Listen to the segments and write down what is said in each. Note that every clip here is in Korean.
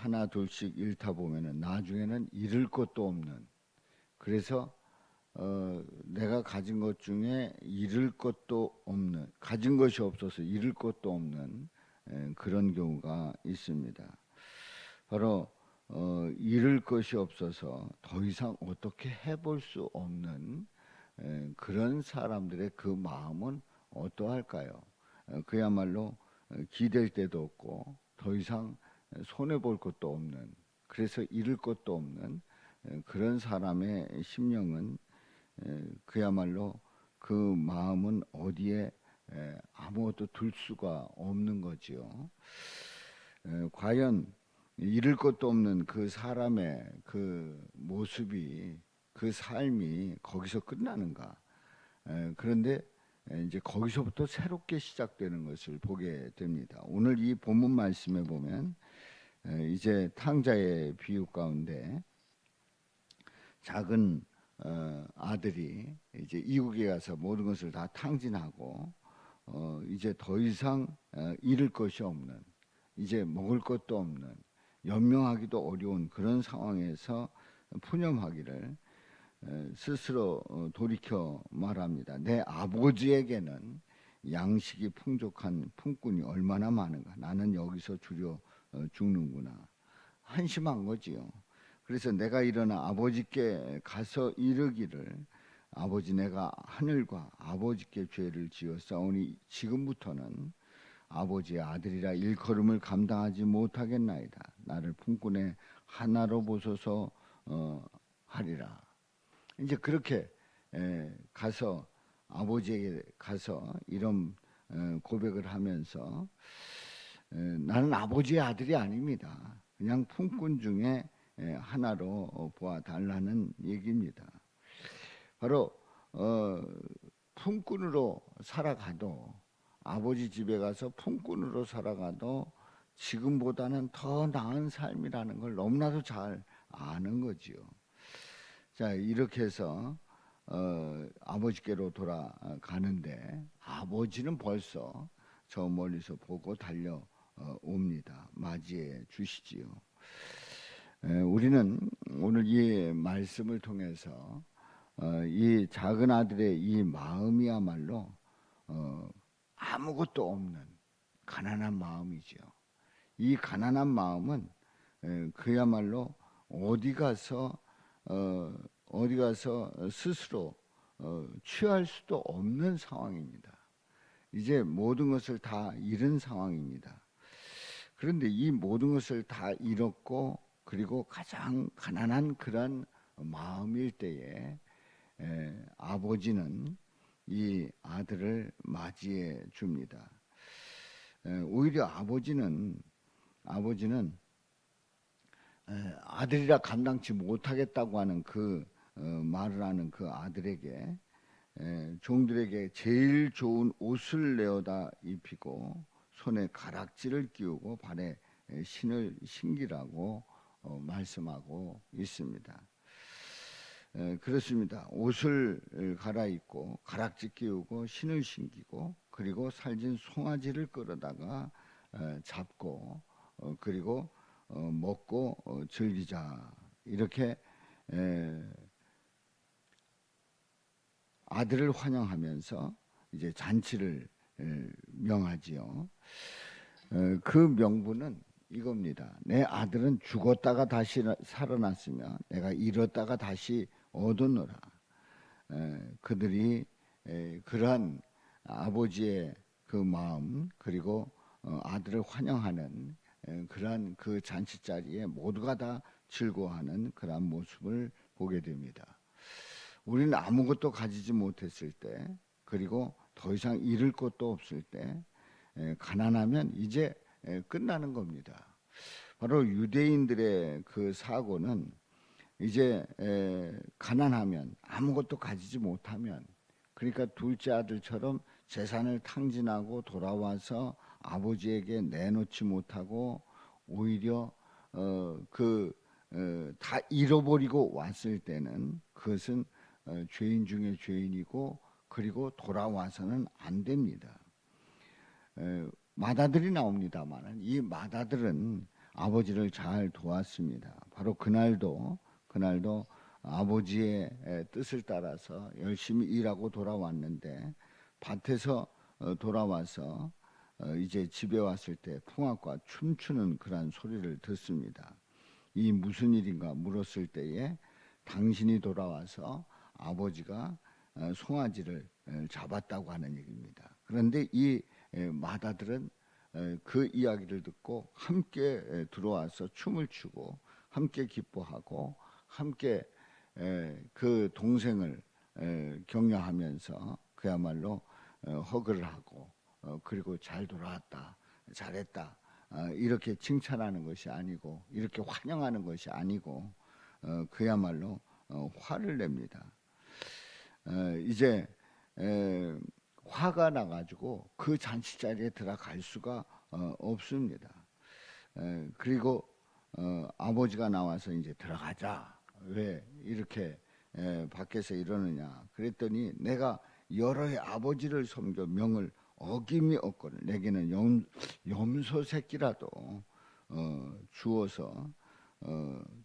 하나 둘씩 잃다 보면은 나중에는 잃을 것도 없는, 그래서 내가 가진 것 중에 잃을 것도 없는, 가진 것이 없어서 잃을 것도 없는 그런 경우가 있습니다. 바로 잃을 것이 없어서 더 이상 어떻게 해볼 수 없는 그런 사람들의 그 마음은 어떠할까요? 그야말로 기댈 데도 없고 더 이상 손해 볼 것도 없는, 그래서 잃을 것도 없는 그런 사람의 심령은 그야말로 그 마음은 어디에 아무것도 둘 수가 없는 거지요. 과연 잃을 것도 없는 그 사람의 그 모습이, 그 삶이 거기서 끝나는가? 그런데 이제 거기서부터 새롭게 시작되는 것을 보게 됩니다. 오늘 이 본문 말씀에 보면 이제 탕자의 비유 가운데 작은 아들이 이제 이국에 가서 모든 것을 다 탕진하고 이제 더 이상 잃을 것이 없는, 이제 먹을 것도 없는, 연명하기도 어려운 그런 상황에서 푸념하기를 스스로 돌이켜 말합니다. 내 아버지에게는 양식이 풍족한 품꾼이 얼마나 많은가. 나는 여기서 주려 죽는구나. 한심한 거지요. 그래서 내가 일어나 아버지께 가서 이르기를, 아버지, 내가 하늘과 아버지께 죄를 지었사오니 지금부터는 아버지의 아들이라 일컬음을 감당하지 못하겠나이다. 나를 품꾼의 하나로 보소서 하리라. 이제 그렇게 가서 아버지에게 가서 이런 고백을 하면서 나는 아버지의 아들이 아닙니다. 그냥 품꾼 중에 하나로 보아달라는 얘기입니다. 바로 품꾼으로 살아가도, 아버지 집에 가서 품꾼으로 살아가도 지금보다는 더 나은 삶이라는 걸 너무나도 잘 아는 거지요. 자, 이렇게 해서 아버지께로 돌아가는데 아버지는 벌써 저 멀리서 보고 달려옵니다. 맞이해 주시지요. 우리는 오늘 이 말씀을 통해서 이 작은 아들의 이 마음이야말로 아무것도 없는 가난한 마음이죠. 이 가난한 마음은 그야말로 어디 가서 스스로 취할 수도 없는 상황입니다. 이제 모든 것을 다 잃은 상황입니다. 그런데 이 모든 것을 다 잃었고, 그리고 가장 가난한 그런 마음일 때에 아버지는 이 아들을 맞이해 줍니다. 오히려 아버지는 아들이라 감당치 못하겠다고 하는 그 말을 하는 그 아들에게 종들에게 제일 좋은 옷을 내어다 입히고 손에 가락지를 끼우고 발에 신을 신기라고 말씀하고 있습니다. 그렇습니다. 옷을 갈아입고 가락지 끼우고 신을 신기고, 그리고 살진 송아지를 끌어다가 잡고 그리고 먹고 즐기자, 이렇게 아들을 환영하면서 이제 잔치를 명하지요. 그 명분은 이겁니다. 내 아들은 죽었다가 다시 살아났으며 내가 잃었다가 다시 얻었노라. 그들이 그러한 아버지의 그 마음, 그리고 아들을 환영하는 그러한 그 잔치 자리에 모두가 다 즐거워하는 그러한 모습을 보게 됩니다. 우리는 아무것도 가지지 못했을 때, 그리고 더 이상 잃을 것도 없을 때 가난하면 이제 끝나는 겁니다. 바로 유대인들의 그 사고는 이제 가난하면, 아무것도 가지지 못하면, 그러니까 둘째 아들처럼 재산을 탕진하고 돌아와서 아버지에게 내놓지 못하고 오히려 다 잃어버리고 왔을 때는 그것은 죄인 중에 죄인이고, 그리고 돌아와서는 안 됩니다. 맏아들이 나옵니다만 이 맏아들은 아버지를 잘 도왔습니다. 바로 그날도 아버지의 뜻을 따라서 열심히 일하고 돌아왔는데 밭에서 돌아와서 이제 집에 왔을 때 풍악과 춤추는 그런 소리를 듣습니다. 이 무슨 일인가 물었을 때에 당신이 돌아와서 아버지가 송아지를 잡았다고 하는 얘기입니다. 그런데 이 마다들은 그 이야기를 듣고 함께 들어와서 춤을 추고 함께 기뻐하고 함께 그 동생을 격려하면서 그야말로 허그를 하고 그리고 잘 돌아왔다, 잘했다, 이렇게 칭찬하는 것이 아니고 이렇게 환영하는 것이 아니고 그야말로 화를 냅니다. 이제 화가 나가지고 그 잔치 자리에 들어갈 수가 없습니다. 그리고 아버지가 나와서 이제 들어가자. 왜 이렇게 밖에서 이러느냐? 그랬더니 내가 여러 해 아버지를 섬겨 명을 어김이 없거늘 내게는 염소 새끼라도 주어서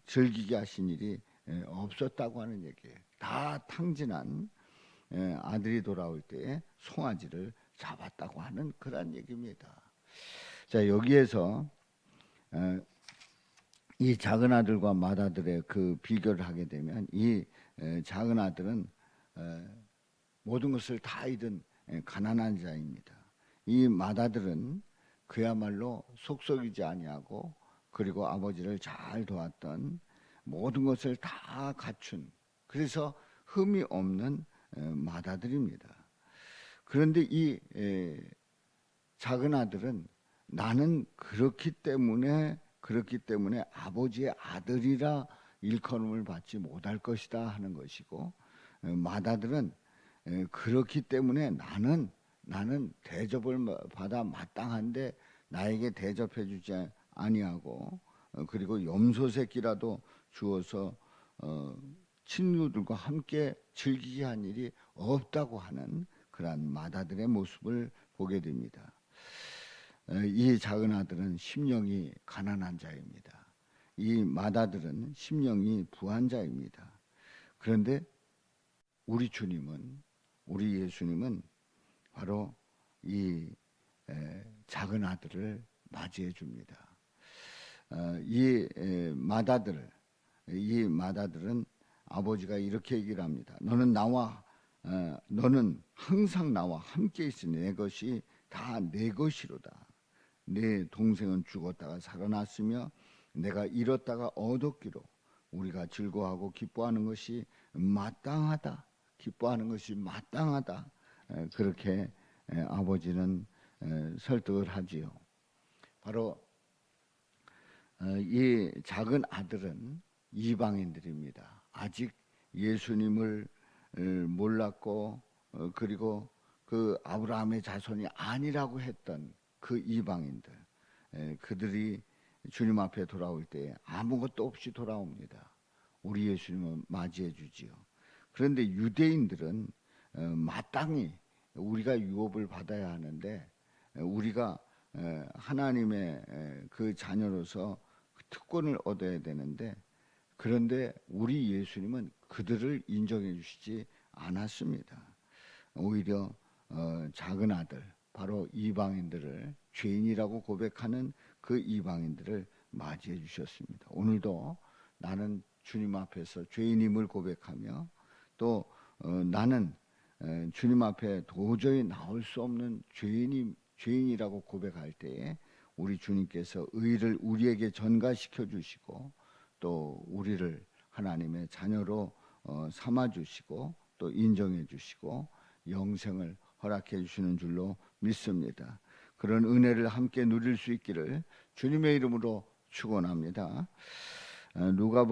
즐기게 하신 일이 없었다고 하는 얘기예요. 다 탕진한 아들이 돌아올 때에 송아지를 잡았다고 하는 그런 얘기입니다. 자, 여기에서 이 작은 아들과 맏아들의 그 비교를 하게 되면 이 작은 아들은 모든 것을 다 잃은 가난한 자입니다. 이 맏아들은 그야말로 속썩이지 아니하고 그리고 아버지를 잘 도왔던 모든 것을 다 갖춘 그래서 흠이 없는 맏아들입니다. 그런데 이 작은 아들은 나는 그렇기 때문에 아버지의 아들이라 일컬음을 받지 못할 것이다 하는 것이고 맏아들은 그렇기 때문에 나는 대접을 받아 마땅한데 나에게 대접해 주지 아니하고 그리고 염소 새끼라도 주어서 친구들과 함께 즐기게 한 일이 없다고 하는 그러한 맏아들의 모습을 보게 됩니다. 이 작은 아들은 심령이 가난한 자입니다. 이 맏아들은 심령이 부한 자입니다. 그런데 우리 예수님은 바로 이 작은 아들을 맞이해 줍니다. 이 맏아들은 아버지가 이렇게 얘기를 합니다. 너는 항상 나와 함께 있으니 내 것이 다 내 것이로다. 내 동생은 죽었다가 살아났으며 내가 잃었다가 얻었기로 우리가 즐거워하고 기뻐하는 것이 마땅하다. 그렇게 아버지는 설득을 하지요. 바로 이 작은 아들은 이방인들입니다. 아직 예수님을 몰랐고 그리고 그 아브라함의 자손이 아니라고 했던 그 이방인들 그들이 주님 앞에 돌아올 때 아무것도 없이 돌아옵니다. 우리 예수님은 맞이해 주지요. 그런데 유대인들은 마땅히 우리가 유업을 받아야 하는데 우리가 하나님의 그 자녀로서 특권을 얻어야 되는데 그런데 우리 예수님은 그들을 인정해 주시지 않았습니다. 오히려 작은 아들 바로 이방인들을 죄인이라고 고백하는 그 이방인들을 맞이해 주셨습니다. 오늘도 나는 주님 앞에서 죄인임을 고백하며 또 나는 주님 앞에 도저히 나올 수 없는 죄인이라고 고백할 때에 우리 주님께서 의를 우리에게 전가시켜 주시고 또 우리를 하나님의 자녀로 삼아 주시고 또 인정해 주시고 영생을 허락해 주시는 줄로 믿습니다. 그런 은혜를 함께 누릴 수 있기를 주님의 이름으로 축원합니다. 누가복음